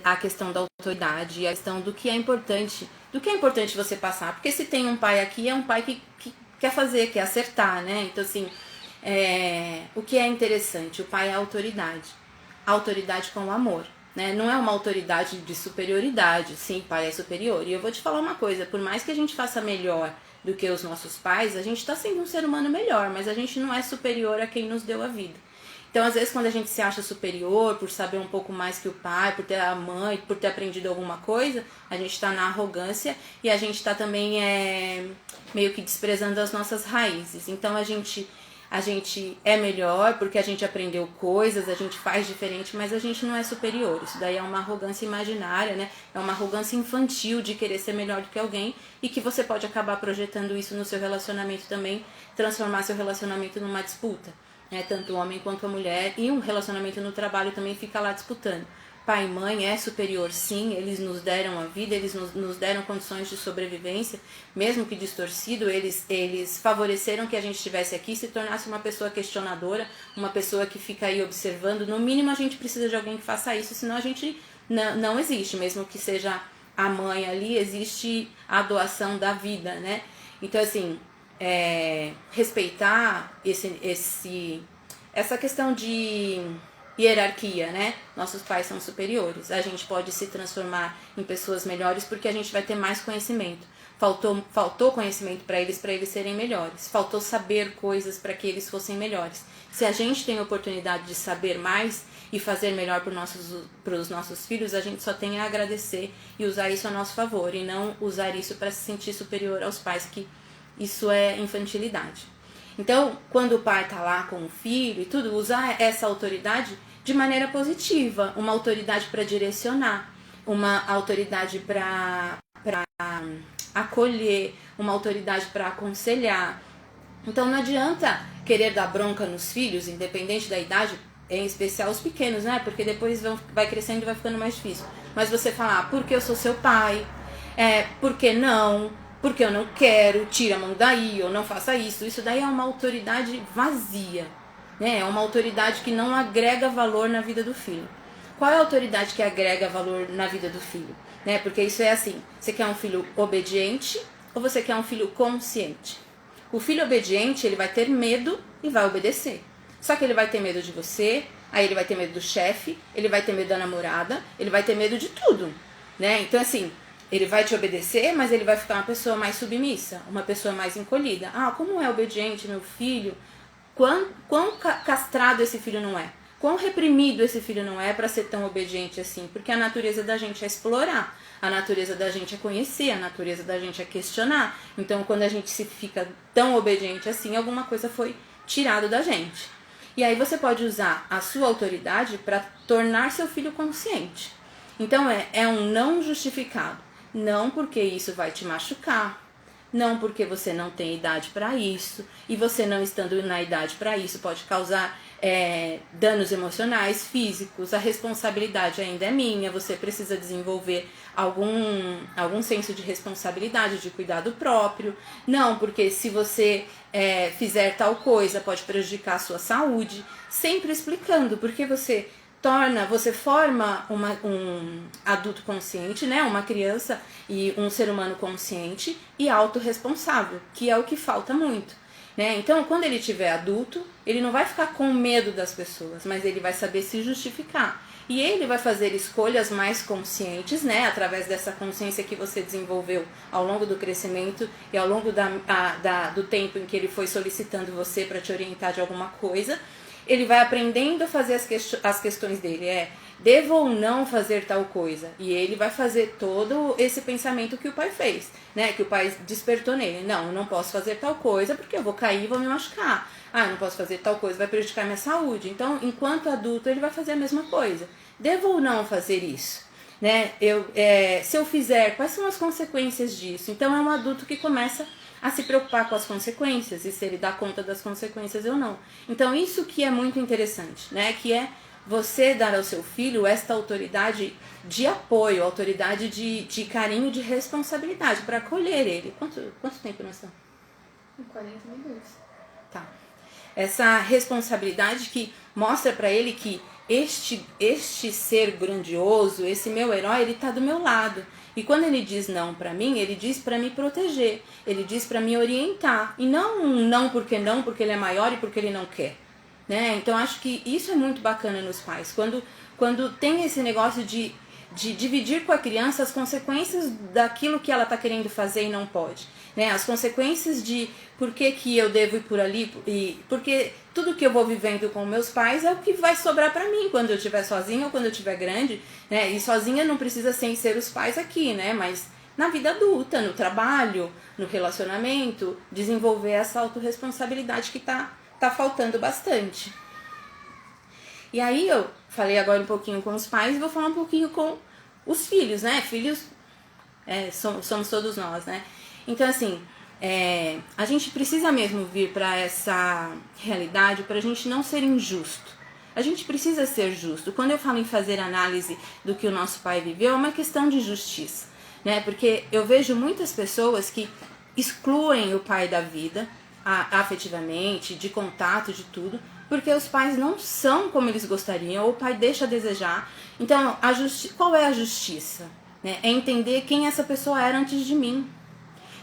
A questão da autoridade e a questão do que é importante você passar. Porque se tem um pai aqui, é um pai que quer fazer, quer acertar, né? Então, assim, o que é interessante? O pai é a autoridade. A autoridade com amor, né? Não é uma autoridade de superioridade. Sim, o pai é superior. E eu vou te falar uma coisa, por mais que a gente faça melhor do que os nossos pais, a gente está sendo um ser humano melhor, mas a gente não é superior a quem nos deu a vida. Então, às vezes, quando a gente se acha superior por saber um pouco mais que o pai, por ter a mãe, por ter aprendido alguma coisa, a gente está na arrogância e a gente está também meio que desprezando as nossas raízes. Então, a gente é melhor porque a gente aprendeu coisas, a gente faz diferente, mas a gente não é superior. Isso daí é uma arrogância imaginária, né? É uma arrogância infantil de querer ser melhor do que alguém e que você pode acabar projetando isso no seu relacionamento também, transformar seu relacionamento numa disputa. Tanto o homem quanto a mulher, e um relacionamento no trabalho também fica lá disputando. Pai e mãe é superior, sim, eles nos deram a vida, eles nos deram condições de sobrevivência, mesmo que distorcido, eles favoreceram que a gente estivesse aqui, se tornasse uma pessoa questionadora, uma pessoa que fica aí observando. No mínimo a gente precisa de alguém que faça isso, senão a gente não existe, mesmo que seja a mãe ali, existe a doação da vida, né? Então, assim, respeitar essa questão de hierarquia, né? Nossos pais são superiores. A gente pode se transformar em pessoas melhores porque a gente vai ter mais conhecimento. faltou conhecimento para eles serem melhores, faltou saber coisas para que eles fossem melhores. Se a gente tem a oportunidade de saber mais e fazer melhor para os nossos filhos, a gente só tem a agradecer e usar isso a nosso favor, e não usar isso para se sentir superior aos pais, que isso é infantilidade. Então, quando o pai está lá com o filho e tudo, usar essa autoridade de maneira positiva, uma autoridade para direcionar, uma autoridade para acolher, uma autoridade para aconselhar. Então não adianta querer dar bronca nos filhos, independente da idade, em especial os pequenos, né? Porque depois vai crescendo e vai ficando mais difícil. Mas você falar, porque eu sou seu pai, por que não? Porque eu não quero, tira a mão daí, ou não faça isso. Isso daí é uma autoridade vazia, né? É uma autoridade que não agrega valor na vida do filho. Qual é a autoridade que agrega valor na vida do filho? Né? Porque isso é assim, você quer um filho obediente ou você quer um filho consciente? O filho obediente, ele vai ter medo e vai obedecer. Só que ele vai ter medo de você, aí ele vai ter medo do chefe, ele vai ter medo da namorada, ele vai ter medo de tudo, né? Então assim, ele vai te obedecer, mas ele vai ficar uma pessoa mais submissa, uma pessoa mais encolhida. Ah, como é obediente meu filho? Quão castrado esse filho não é? Quão reprimido esse filho não é para ser tão obediente assim? Porque a natureza da gente é explorar, a natureza da gente é conhecer, a natureza da gente é questionar. Então, quando a gente se fica tão obediente assim, alguma coisa foi tirado da gente. E aí você pode usar a sua autoridade para tornar seu filho consciente. Então, é um não justificado. Não porque isso vai te machucar, não porque você não tem idade para isso, e você não estando na idade para isso pode causar danos emocionais, físicos. A responsabilidade ainda é minha, você precisa desenvolver algum senso de responsabilidade, de cuidado próprio. Não, porque se você fizer tal coisa pode prejudicar a sua saúde. Sempre explicando, porque você forma um adulto consciente, né? Uma criança e um ser humano consciente e autorresponsável, que é o que falta muito. Né? Então, quando ele tiver adulto, ele não vai ficar com medo das pessoas, mas ele vai saber se justificar. E ele vai fazer escolhas mais conscientes, né? Através dessa consciência que você desenvolveu ao longo do crescimento e ao longo do tempo em que ele foi solicitando você para te orientar de alguma coisa. Ele vai aprendendo a fazer as questões dele, devo ou não fazer tal coisa? E ele vai fazer todo esse pensamento que o pai fez, né? Que o pai despertou nele. Não, eu não posso fazer tal coisa porque eu vou cair e vou me machucar. Ah, eu não posso fazer tal coisa, vai prejudicar minha saúde. Então, enquanto adulto, ele vai fazer a mesma coisa. Devo ou não fazer isso? Né? Se eu fizer, quais são as consequências disso? Então, é um adulto que começa a se preocupar com as consequências e se ele dá conta das consequências ou não. Então, isso que é muito interessante, né? Que é você dar ao seu filho esta autoridade de apoio, autoridade de carinho, de responsabilidade para acolher ele. Quanto tempo nós estamos? 40 minutos. Tá. Essa responsabilidade que mostra para ele que este ser grandioso, esse meu herói, ele está do meu lado. E quando ele diz não para mim, ele diz para me proteger, ele diz para me orientar. E não porque ele é maior e porque ele não quer. Né? Então acho que isso é muito bacana nos pais. Quando tem esse negócio de dividir com a criança as consequências daquilo que ela está querendo fazer e não pode. Né? As consequências de por que eu devo ir por ali, porque tudo que eu vou vivendo com meus pais é o que vai sobrar para mim quando eu estiver sozinha ou quando eu estiver grande. Né? E sozinha não precisa sem ser os pais aqui, né? Mas na vida adulta, no trabalho, no relacionamento, desenvolver essa autorresponsabilidade que tá faltando bastante. E aí eu falei agora um pouquinho com os pais e vou falar um pouquinho com os filhos, né? Filhos somos todos nós, né? Então, assim, a gente precisa mesmo vir para essa realidade para a gente não ser injusto. A gente precisa ser justo. Quando eu falo em fazer análise do que o nosso pai viveu, é uma questão de justiça, né? Porque eu vejo muitas pessoas que excluem o pai da vida, afetivamente, de contato, de tudo, porque os pais não são como eles gostariam, ou o pai deixa a desejar. Então, qual é a justiça? Né? É entender quem essa pessoa era antes de mim.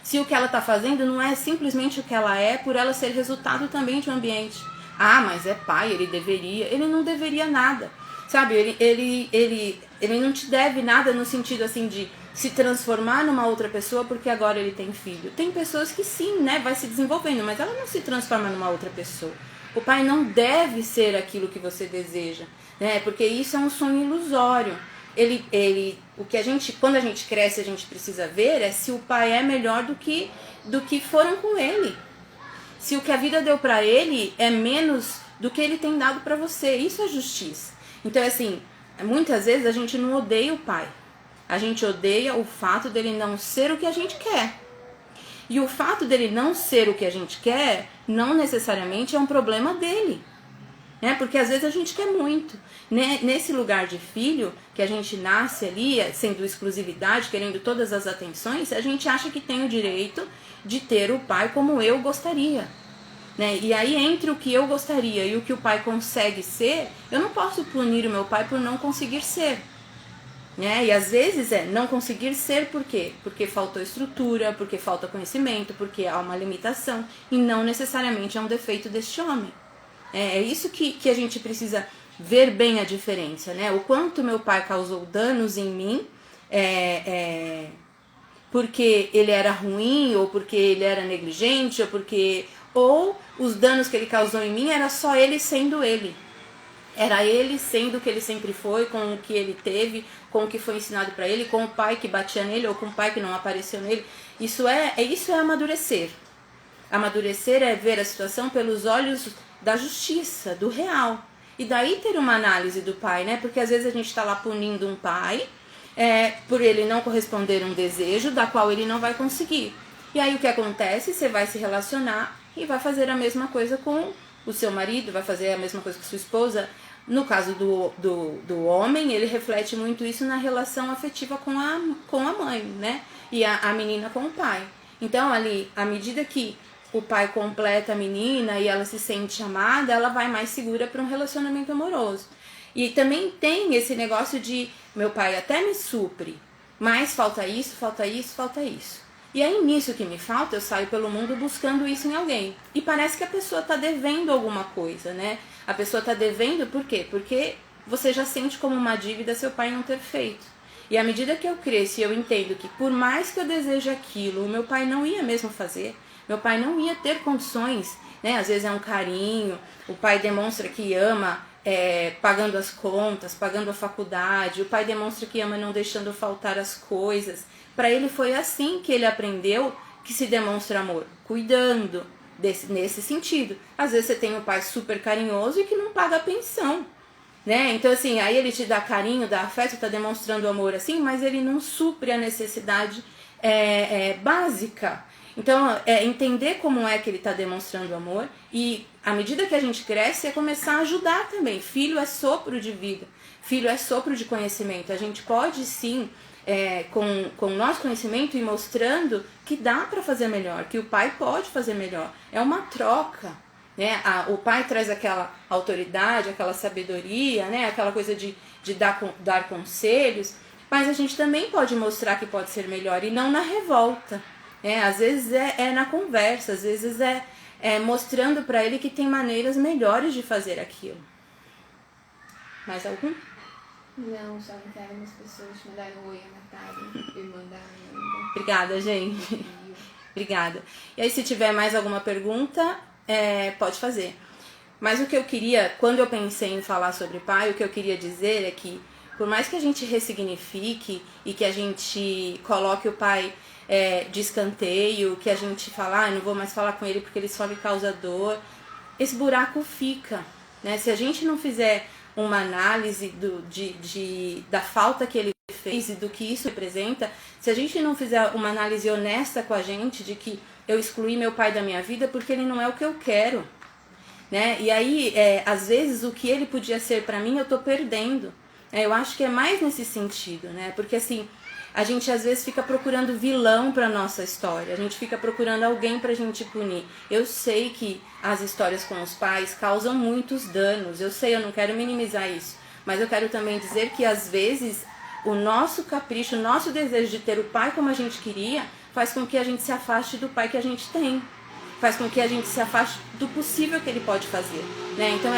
Se o que ela está fazendo não é simplesmente o que ela é, por ela ser resultado também de um ambiente. Ah, mas é pai, ele não deveria nada. Sabe, ele não te deve nada no sentido assim de se transformar numa outra pessoa porque agora ele tem filho. Tem pessoas que sim, né, vai se desenvolvendo, mas ela não se transforma numa outra pessoa. O pai não deve ser aquilo que você deseja, né, porque isso é um sonho ilusório. O que quando a gente cresce, a gente precisa ver é se o pai é melhor do que foram com ele. Se o que a vida deu para ele é menos do que ele tem dado para você. Isso é justiça. Então, assim, muitas vezes a gente não odeia o pai. A gente odeia o fato dele não ser o que a gente quer. E o fato dele não ser o que a gente quer, não necessariamente é um problema dele. Né? Porque às vezes a gente quer muito. Nesse lugar de filho, que a gente nasce ali, sendo exclusividade, querendo todas as atenções, a gente acha que tem o direito de ter o pai como eu gostaria. Né? E aí, entre o que eu gostaria e o que o pai consegue ser, eu não posso punir o meu pai por não conseguir ser. Né? E às vezes não conseguir ser por quê? Porque faltou estrutura, porque falta conhecimento, porque há uma limitação, e não necessariamente é um defeito deste homem. É isso que a gente precisa ver bem a diferença, né? O quanto meu pai causou danos em mim, porque ele era ruim, ou porque ele era negligente, ou os danos que ele causou em mim era só ele sendo ele. Era ele sendo o que ele sempre foi, com o que ele teve, com o que foi ensinado para ele, com o pai que batia nele ou com o pai que não apareceu nele. Isso é amadurecer. Amadurecer é ver a situação pelos olhos da justiça, do real. E daí ter uma análise do pai, né? Porque às vezes a gente está lá punindo um pai por ele não corresponder a um desejo da qual ele não vai conseguir. E aí o que acontece? Você vai se relacionar e vai fazer a mesma coisa com o seu marido, vai fazer a mesma coisa com sua esposa. No caso do homem, ele reflete muito isso na relação afetiva com a mãe, né? E a menina com o pai. Então, ali, à medida que o pai completa a menina e ela se sente amada, ela vai mais segura para um relacionamento amoroso. E também tem esse negócio de, meu pai até me supre, mas falta isso, falta isso, falta isso. E aí nisso que me falta, eu saio pelo mundo buscando isso em alguém. E parece que a pessoa está devendo alguma coisa, né? A pessoa está devendo por quê? Porque você já sente como uma dívida seu pai não ter feito. E à medida que eu cresço e eu entendo que por mais que eu deseje aquilo, o meu pai não ia mesmo fazer, meu pai não ia ter condições, né? Às vezes é um carinho, o pai demonstra que ama pagando as contas, pagando a faculdade, o pai demonstra que ama não deixando faltar as coisas. Para ele foi assim que ele aprendeu que se demonstra amor, cuidando nesse sentido. Às vezes você tem um pai super carinhoso e que não paga a pensão, né? Então assim, aí ele te dá carinho, dá afeto, está demonstrando amor assim, mas ele não supre a necessidade básica. Então, entender como é que ele está demonstrando amor e, à medida que a gente cresce, é começar a ajudar também. Filho é sopro de vida, filho é sopro de conhecimento. A gente pode, sim, com o nosso conhecimento, ir mostrando que dá para fazer melhor, que o pai pode fazer melhor. É uma troca, né? O pai traz aquela autoridade, aquela sabedoria, né? Aquela coisa de dar conselhos, mas a gente também pode mostrar que pode ser melhor e não na revolta. Às vezes é na conversa, às vezes mostrando para ele que tem maneiras melhores de fazer aquilo. Mais algum? Não, só não quero umas pessoas te mandarem um oi, a Natália, irmã da Amanda. Obrigada, gente. Obrigada. E aí, se tiver mais alguma pergunta, pode fazer. Mas o que eu queria, quando eu pensei em falar sobre pai, o que eu queria dizer é que, por mais que a gente ressignifique e que a gente coloque o pai de escanteio, que a gente fala, não vou mais falar com ele porque ele só me causa dor, esse buraco fica, né? Se a gente não fizer uma análise da falta que ele fez e do que isso representa, se a gente não fizer uma análise honesta com a gente de que eu excluí meu pai da minha vida porque ele não é o que eu quero, né? E aí, às vezes, o que ele podia ser para mim, eu tô perdendo. Eu acho que é mais nesse sentido, né? Porque assim, a gente às vezes fica procurando vilão para nossa história, a gente fica procurando alguém pra gente punir. Eu sei que as histórias com os pais causam muitos danos, eu sei, eu não quero minimizar isso, mas eu quero também dizer que às vezes o nosso capricho, o nosso desejo de ter o pai como a gente queria, faz com que a gente se afaste do pai que a gente tem, faz com que a gente se afaste do possível que ele pode fazer, né? Então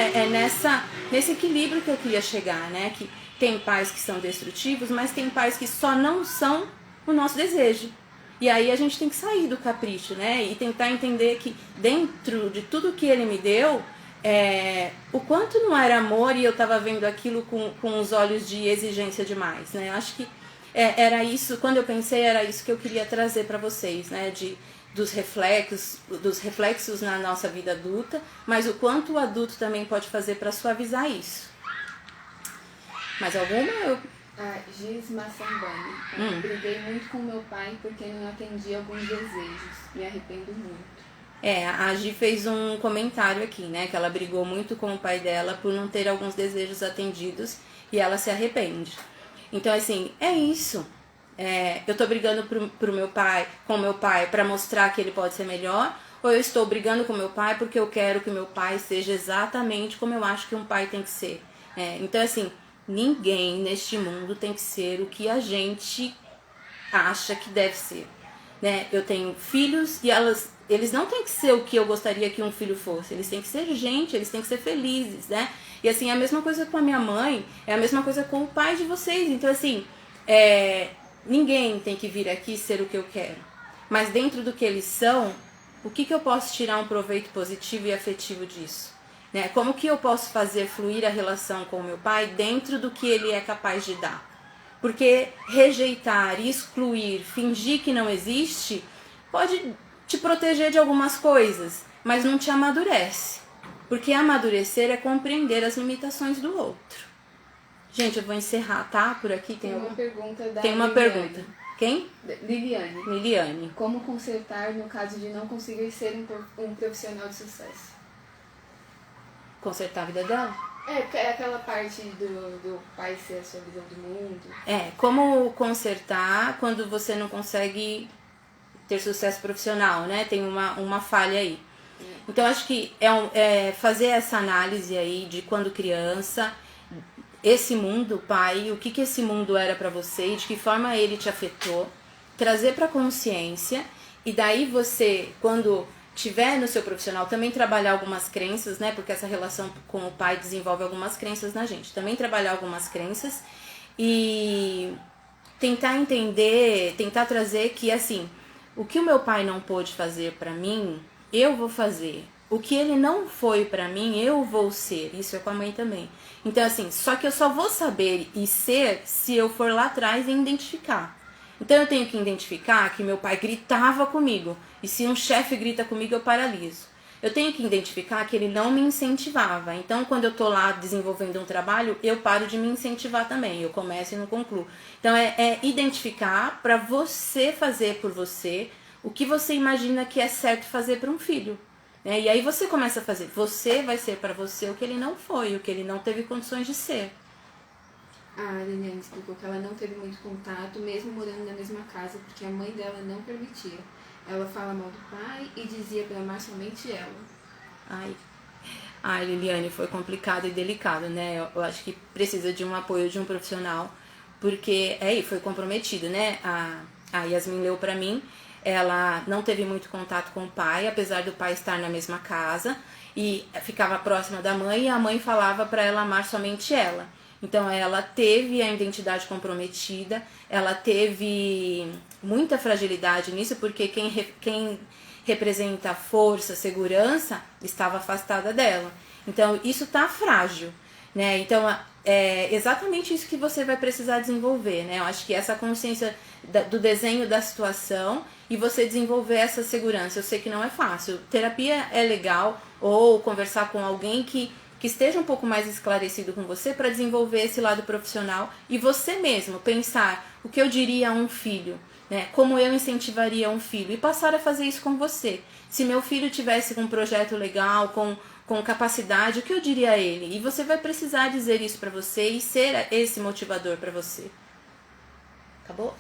nesse equilíbrio que eu queria chegar, né? Que tem pais que são destrutivos, mas tem pais que só não são o nosso desejo. E aí a gente tem que sair do capricho, né? E tentar entender que dentro de tudo que ele me deu, o quanto não era amor e eu estava vendo aquilo com os olhos de exigência demais, né? Eu acho que era isso, quando eu pensei, era isso que eu queria trazer para vocês, né? Dos reflexos na nossa vida adulta, mas o quanto o adulto também pode fazer para suavizar isso. Mais alguma? A Giz Massambani. Briguei muito com meu pai porque não atendi alguns desejos. Me arrependo muito. A Gi fez um comentário aqui, né? Que ela brigou muito com o pai dela por não ter alguns desejos atendidos e ela se arrepende. Então, assim, é isso. Eu tô brigando com meu pai para mostrar que ele pode ser melhor, ou eu estou brigando com meu pai porque eu quero que meu pai seja exatamente como eu acho que um pai tem que ser. Então, assim, ninguém neste mundo tem que ser o que a gente acha que deve ser, né? Eu tenho filhos e eles não têm que ser o que eu gostaria que um filho fosse. Eles têm que ser gente, eles têm que ser felizes, né? E assim, é a mesma coisa com a minha mãe, é a mesma coisa com o pai de vocês. Então, assim, ninguém tem que vir aqui ser o que eu quero. Mas dentro do que eles são, o que eu posso tirar um proveito positivo e afetivo disso? Né? Como que eu posso fazer fluir a relação com o meu pai dentro do que ele é capaz de dar? Porque rejeitar, excluir, fingir que não existe, pode te proteger de algumas coisas, mas não te amadurece. Porque amadurecer é compreender as limitações do outro. Gente, eu vou encerrar, tá? Por aqui tem uma pergunta da Tem uma Liliane. Pergunta. Quem? Liliane. Como consertar no caso de não conseguir ser um profissional de sucesso? Consertar a vida dela? Porque é aquela parte do pai ser a sua visão do mundo. Como consertar quando você não consegue ter sucesso profissional, né? Tem uma falha aí. Então, acho que fazer essa análise aí de quando criança, esse mundo, pai, o que esse mundo era pra você e de que forma ele te afetou, trazer pra consciência, e daí você, quando tiver no seu profissional, também trabalhar algumas crenças, né? Porque essa relação com o pai desenvolve algumas crenças na gente. Também trabalhar algumas crenças e tentar entender, tentar trazer que, assim, o que o meu pai não pôde fazer pra mim, eu vou fazer. O que ele não foi pra mim, eu vou ser. Isso é com a mãe também. Então, assim, só que eu só vou saber e ser se eu for lá atrás e identificar. Então, eu tenho que identificar que meu pai gritava comigo. E se um chefe grita comigo, eu paraliso. Eu tenho que identificar que ele não me incentivava. Então, quando eu tô lá desenvolvendo um trabalho, eu paro de me incentivar também. Eu começo e não concluo. Então, identificar para você fazer por você o que você imagina que é certo fazer para um filho. E aí você começa a fazer. Você vai ser para você o que ele não foi, o que ele não teve condições de ser. A Liliane explicou que ela não teve muito contato, mesmo morando na mesma casa, porque a mãe dela não permitia. Ela fala mal do pai e dizia para amar somente ela. Ai, Liliane, foi complicado e delicado, né? Eu acho que precisa de um apoio de um profissional, porque foi comprometido, né? A Yasmin leu pra mim, ela não teve muito contato com o pai, apesar do pai estar na mesma casa, e ficava próxima da mãe, e a mãe falava pra ela amar somente ela. Então, ela teve a identidade comprometida, ela teve muita fragilidade nisso, porque quem representa força, segurança, estava afastada dela. Então, isso tá frágil, né? Então, é exatamente isso que você vai precisar desenvolver, né? Eu acho que essa consciência do desenho da situação e você desenvolver essa segurança. Eu sei que não é fácil. Terapia é legal, ou conversar com alguém que esteja um pouco mais esclarecido com você para desenvolver esse lado profissional e você mesmo pensar o que eu diria a um filho, né? Como eu incentivaria um filho e passar a fazer isso com você. Se meu filho tivesse um projeto legal, com capacidade, o que eu diria a ele? E você vai precisar dizer isso para você e ser esse motivador para você. Acabou?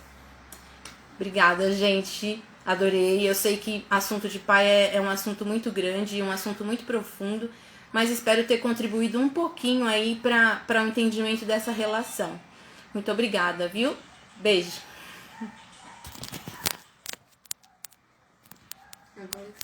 Obrigada, gente. Adorei. Eu sei que assunto de pai é um assunto muito grande e um assunto muito profundo, mas espero ter contribuído um pouquinho aí para o entendimento dessa relação. Muito obrigada, viu? Beijo. Agora